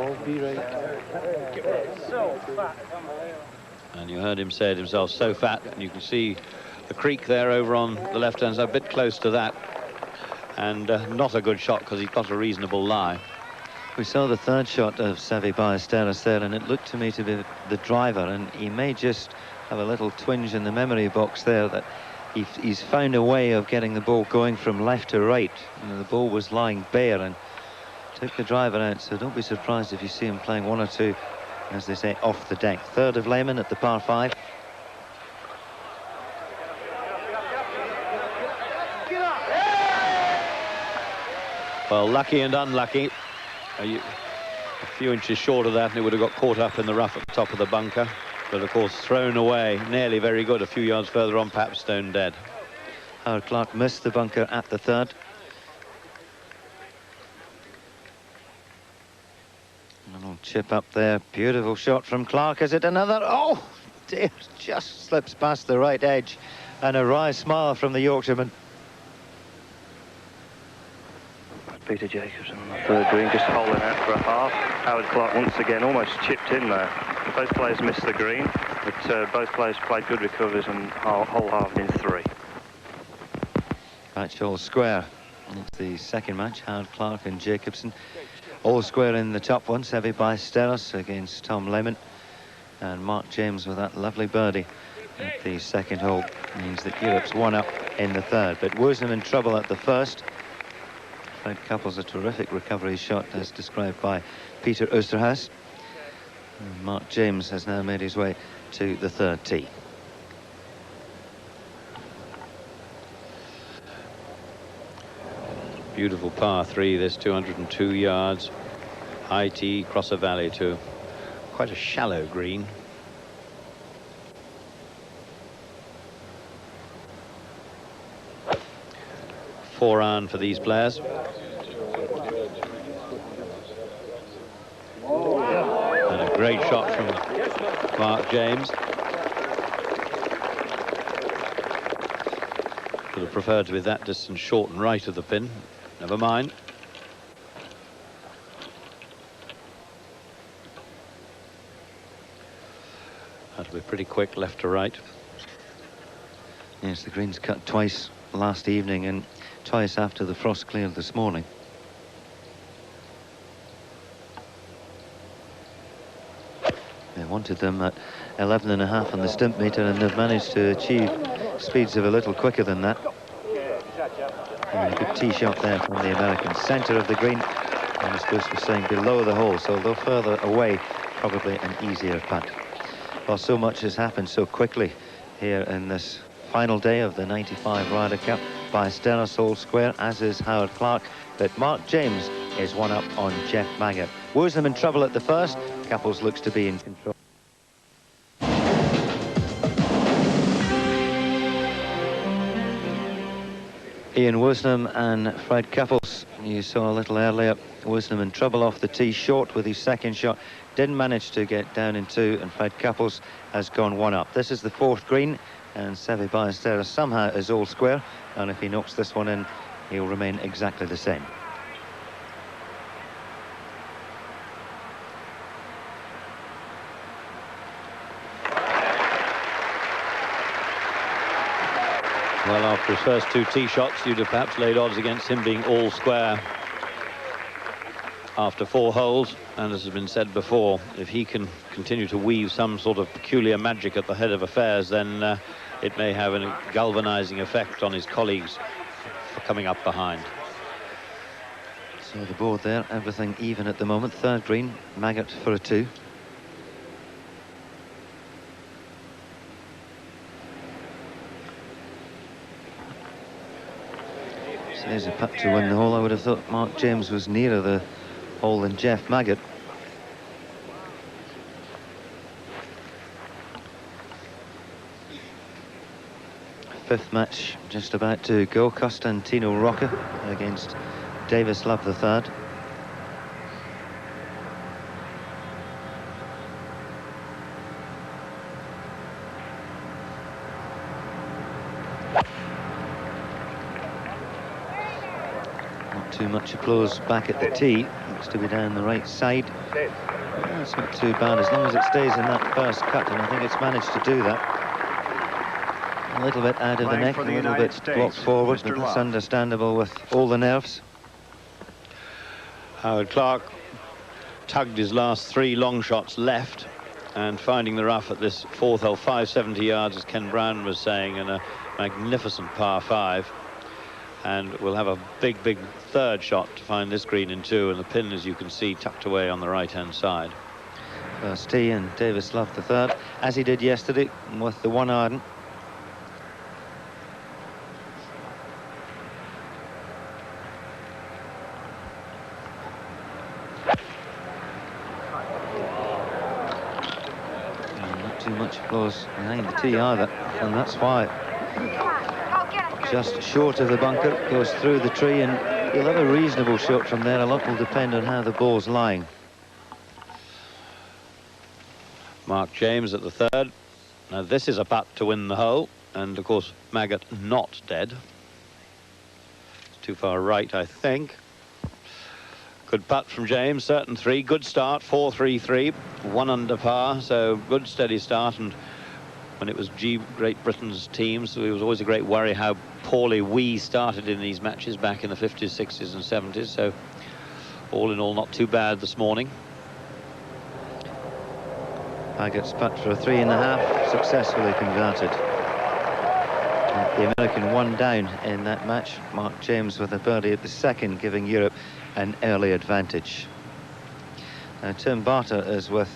And you heard him say it himself, so fat. And you can see the creek there over on the left-hand side, a bit close to that. And not a good shot because he's got a reasonable lie. We saw the third shot of Sevi Biostatus there, and it looked to me to be the driver, and he may just have a little twinge in the memory box there that he's found a way of getting the ball going from left to right. You know, the ball was lying bare, and Took the driver out, so don't be surprised if you see him playing one or two, as they say, off the deck. Third of Lehman at the par 5. Well, lucky and unlucky. A few inches short of that and it would have got caught up in the rough at the top of the bunker. But of course thrown away, nearly very good. A few yards further on, perhaps stone dead. Howard Clark missed the bunker at the third. A little chip up there. Beautiful shot from Clark. Is it another? Oh dear, just slips past the right edge. And a wry smile from the Yorkshireman. Peter Jacobson on the third green, just holding out for a half. Howard Clark once again almost chipped in there. Both players missed the green, but both players played good recoveries and whole half in 3. Match all square. It's the second match. Howard Clark and Jacobson all square in the top one. Sevi Biostatus against Tom Lehmann, and Mark James with that lovely birdie at the second hole means that Europe's 1 up in the third. But Woosnam in trouble at the first. Fred Couples a terrific recovery shot as described by Peter Oosterhuis. And Mark James has now made his way to the third tee. Beautiful par 3, this 202 yards. High tee, cross a valley to quite a shallow green. Four iron for these players. And a great shot from Mark James. Would have preferred to be that distance short and right of the pin. Never mind. That'll be pretty quick left to right. Yes, the green's cut twice last evening and twice after the frost cleared this morning. They wanted them at 11.5 on the stimp meter, and they've managed to achieve speeds of a little quicker than that. And a good tee shot there from the American. Centre of the green, and as Bruce was saying, below the hole, so although further away, probably an easier putt. Well, so much has happened so quickly here in this final day of the 95 Ryder Cup. Biostatus all square, as is Howard Clark, but Mark James is 1 up on Jeff Maggott. Woosnam in trouble at the first. Couples looks to be in control. Ian Woosnam and Fred Couples, you saw a little earlier. Woosnam in trouble off the tee, short with his second shot, didn't manage to get down in 2, and Fred Couples has gone 1 up. This is the 4th green, and Sevi Biostatus somehow is all square, and if he knocks this one in, he'll remain exactly the same. Well, after his first 2 tee shots, you'd have perhaps laid odds against him being all square after 4 holes. And as has been said before, if he can continue to weave some sort of peculiar magic at the head of affairs, then it may have a galvanizing effect on his colleagues for coming up behind. So the board there, everything even at the moment. 3rd green, Maggott for a 2. So there's a putt to win the hole. I would have thought Mark James was nearer the hole than Jeff Maggott. Fifth match just about to go. Costantino Rocca against Davis Love III. Not too much applause back at the tee. Looks to be down the right side. It's not too bad as long as it stays in that first cut, and I think it's managed to do that. A little bit out of the neck, a little bit blocked forward, but that's understandable with all the nerves. Howard Clark tugged his last 3 long shots left, and finding the rough at this 4th hole, 570 yards, as Ken Brown was saying, and a magnificent par 5. And we'll have a big third shot to find this green in 2, and the pin, as you can see, tucked away on the right-hand side. First tee, and Davis Love the third, as he did yesterday with the 1 iron. And not too much applause behind the tee either, and that's why. Just short of the bunker, goes through the tree, and you'll have a reasonable shot from there. A lot will depend on how the ball's lying. Mark James at the third. Now this is a putt to win the hole, and of course Maggot not dead. It's too far right, I think. Good putt from James, certain 3. Good start, 4-3-3, 1 under par, so good steady start. And when it was Great Britain's team, so it was always a great worry how poorly we started in these matches back in the 50s, 60s and 70s. So all in all, not too bad this morning. Maggot's putt for a 3.5, successfully converted. The American 1 down in that match. Mark James with a birdie at the second, giving Europe an early advantage. Now Tim Barter is with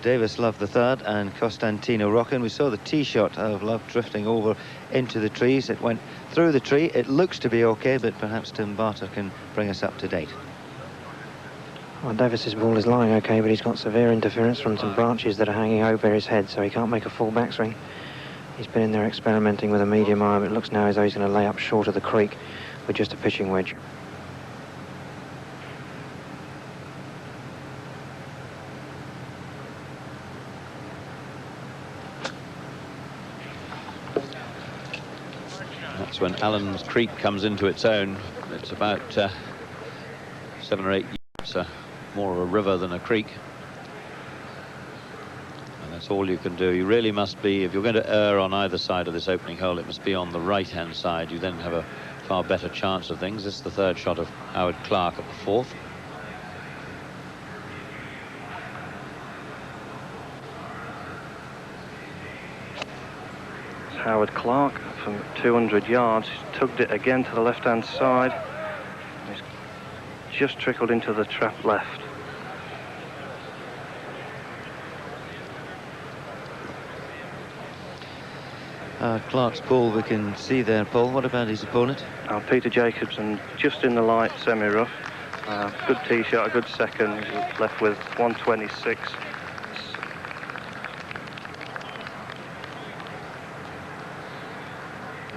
Davis Love the third and Costantino Rocca. We saw the tee shot of Love drifting over into the trees. It went through the tree. It looks to be okay, but perhaps Tim Barter can bring us up to date. Well, Davis's ball is lying okay, but he's got severe interference from some branches that are hanging over his head, so he can't make a full backswing. He's been in there experimenting with a medium iron, but it looks now as though he's going to lay up short of the creek with just a pitching wedge. That's when Allen's Creek comes into its own. It's about 7 or 8 yards, more of a river than a creek. And that's all you can do. You really must be, if you're going to err on either side of this opening hole, it must be on the right-hand side. You then have a far better chance of things. This is the third shot of Howard Clark at the fourth. Howard Clark from 200 yards, he's tugged it again to the left-hand side. He's just trickled into the trap left. Clark's ball we can see there, Paul. What about his opponent? Peter Jacobson just in the light semi-rough. Good tee shot, a good second. He's left with 126.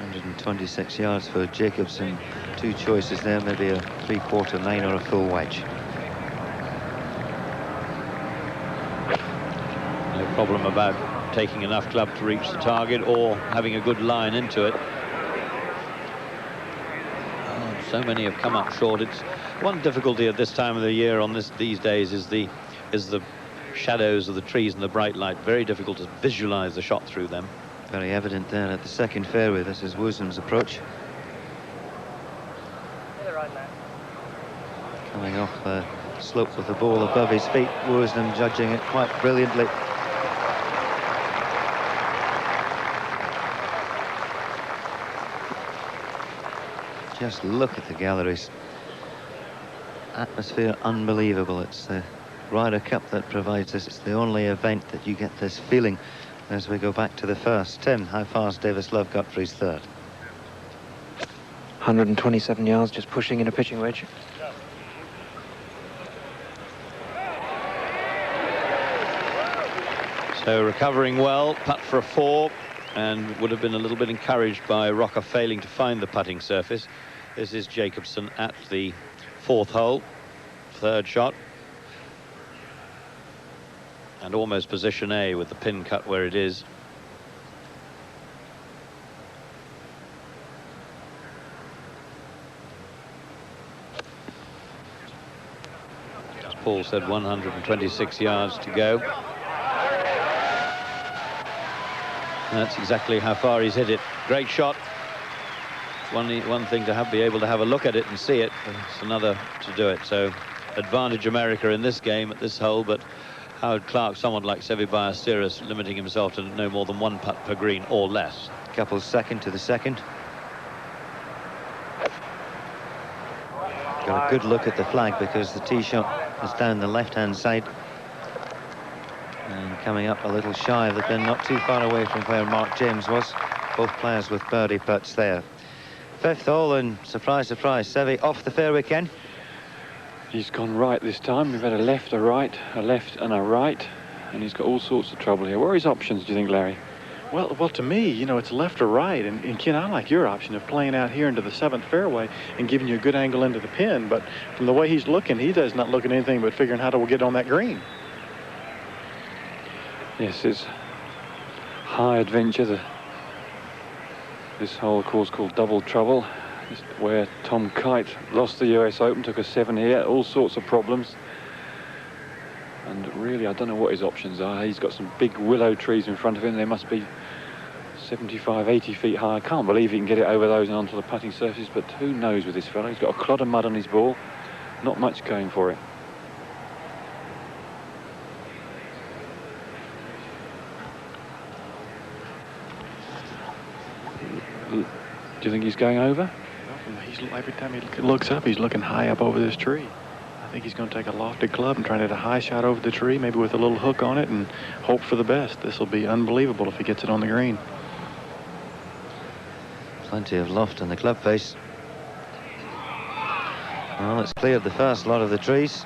126 yards for Jacobson. 2 choices there, maybe a 3/4 9 or a full wedge. No problem about taking enough club to reach the target or having a good line into it. Oh, so many have come up short. It's one difficulty at this time of the year on these days is the shadows of the trees and the bright light. Very difficult to visualize the shot through them. Very evident there at the second fairway. This is Woosnam's approach. Coming off the slope with the ball above his feet. Woosnam judging it quite brilliantly. Just look at the galleries. Atmosphere unbelievable. It's the Ryder Cup that provides this. It's the only event that you get this feeling as we go back to the first. Tim, how far's Davis Love got for his third? 127 yards, just pushing in a pitching wedge. So recovering well, putt for a 4, and would have been a little bit encouraged by Rocca failing to find the putting surface. This is Jacobson at the 4th hole, third shot. And almost position A with the pin cut where it is. As Paul said, 126 yards to go. And that's exactly how far he's hit it. Great shot. One thing to be able to have a look at it and see it. It's another to do it. So advantage America in this game at this hole, but Howard Clark, someone like Sevi Biostatus, limiting himself to no more than 1 putt per green or less. Couple second to the second. got a good look at the flag because the tee shot is down the left-hand side. And coming up a little shy of the pin, not too far away from where Mark James was. Both players with birdie putts there. Fifth hole, and surprise, surprise, Seve off the fairway, Ken. He's gone right this time. We've had a left, a right, a left and a right. And he's got all sorts of trouble here. What are his options, do you think, Larry? Well, to me, you know, it's left or right. And Ken, I like your option of playing out here into the 7th fairway and giving you a good angle into the pin. But from the way he's looking, he does not look at anything but figuring how to get on that green. Yes, it's high adventure. This hole, of course, called Double Trouble. It's where Tom Kite lost the US Open, took a 7 here, all sorts of problems. And really, I don't know what his options are. He's got some big willow trees in front of him. They must be 75, 80 feet high. I can't believe he can get it over those and onto the putting surface, but who knows with this fellow? He's got a clod of mud on his ball. Not much going for it. Do you think he's going over? Every time he looks up, he's looking high up over this tree. I think he's going to take a lofted club and try to hit a high shot over the tree, maybe with a little hook on it, and hope for the best. This will be unbelievable if he gets it on the green. Plenty of loft in the club face. Well, it's cleared the first lot of the trees.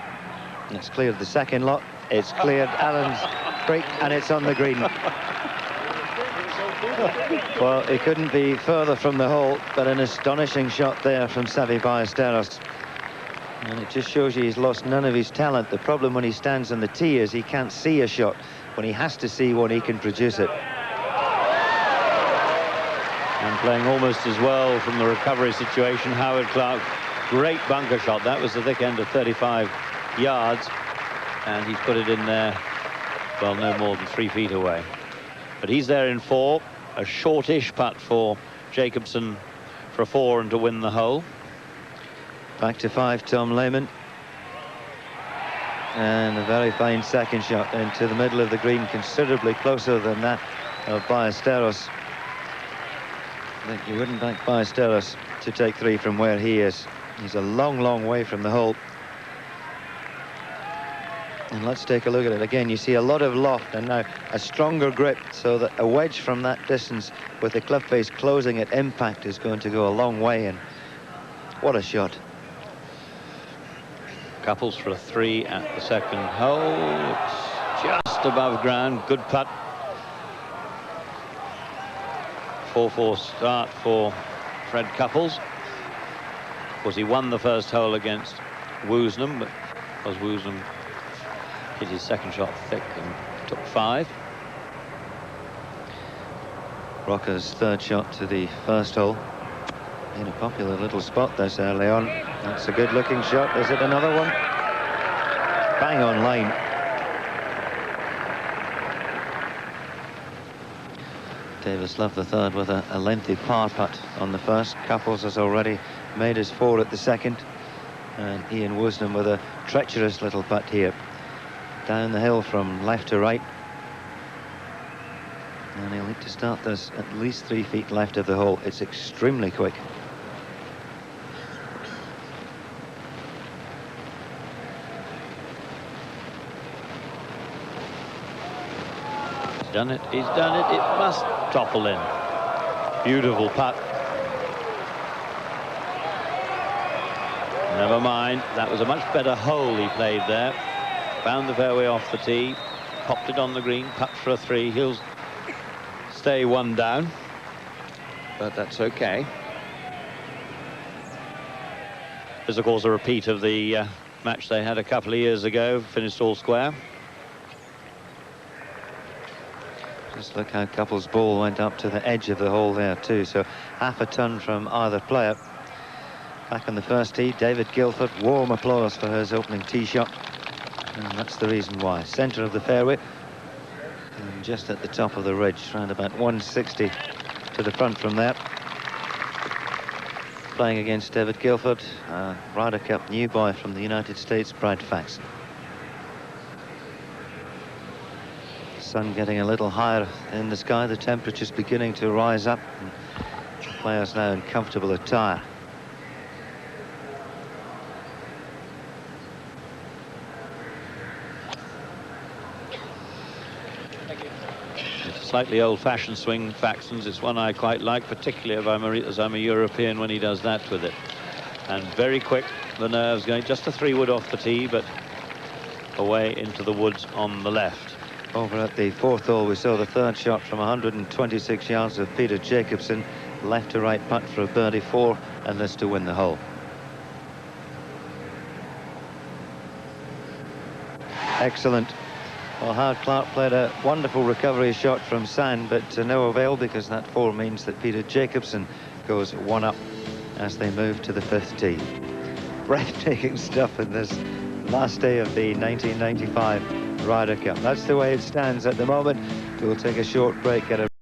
It's cleared the second lot. It's cleared Allen's Creek, and it's on the green. Well, it couldn't be further from the hole, but an astonishing shot there from Sevi Biostatus. And it just shows you he's lost none of his talent. The problem when he stands on the tee is he can't see a shot. When he has to see one, he can produce it. And playing almost as well from the recovery situation, Howard Clark. Great bunker shot. That was the thick end of 35 yards. And he's put it in there, well, no more than 3 feet away. But he's there in 4. A shortish putt for Jacobson for a 4 and to win the hole. Back to 5, Tom Lehmann. And a very fine second shot into the middle of the green, considerably closer than that of Biostatus. I think you wouldn't back Biostatus to take 3 from where he is. He's a long, long way from the hole. And let's take a look at it again. You see a lot of loft and now a stronger grip, so that a wedge from that distance with the club face closing at impact is going to go a long way. And what a shot. Couples for a 3 at the second hole. It's just above ground. Good putt. 4-4 start for Fred Couples. Of course, he won the first hole against Woosnam, but because Woosnam hit his second shot thick and took 5. Rocker's third shot to the first hole. In a popular little spot this early on. That's a good looking shot. Is it another one? Bang on line. Davis Love the third with a lengthy par putt on the first. Couples has already made his 4 at the second. And Ian Woosnam with a treacherous little putt here. Down the hill from left to right. And he'll need to start this at least 3 feet left of the hole. It's extremely quick. He's done it. He's done it. It must topple in. Beautiful putt. Never mind. That was a much better hole he played there. Found the fairway off the tee. Popped it on the green. Putt for a 3. He'll stay 1 down, but that's okay. There's of course a repeat of the match they had a couple of years ago, finished all square. Just look how Couples' ball went up to the edge of the hole there too, so half a ton from either player. Back on the first tee, David Guilford, warm applause for his opening tee shot, and that's the reason why. Centre of the fairway. And just at the top of the ridge, around about 160 to the front from there. Playing against David Guilford, Ryder Cup new boy from the United States, Brad Faxon. Sun getting a little higher in the sky, the temperature's beginning to rise up. And the players now in comfortable attire. slightly old-fashioned swing, Faxon's. It's one I quite like, particularly as I'm a European, when he does that with it. And very quick, the nerves going just a 3-wood off the tee, but away into the woods on the left. Over at the 4th hole, we saw the 3rd shot from 126 yards of Peter Jacobsen. Left to right putt for a birdie 4, and this to win the hole. Excellent. Well, Howard Clark played a wonderful recovery shot from sand, but to no avail, because that 4 means that Peter Jacobsen goes 1 up as they move to the 5th tee. Breathtaking stuff in this last day of the 1995 Ryder Cup. That's the way it stands at the moment. We'll take a short break at a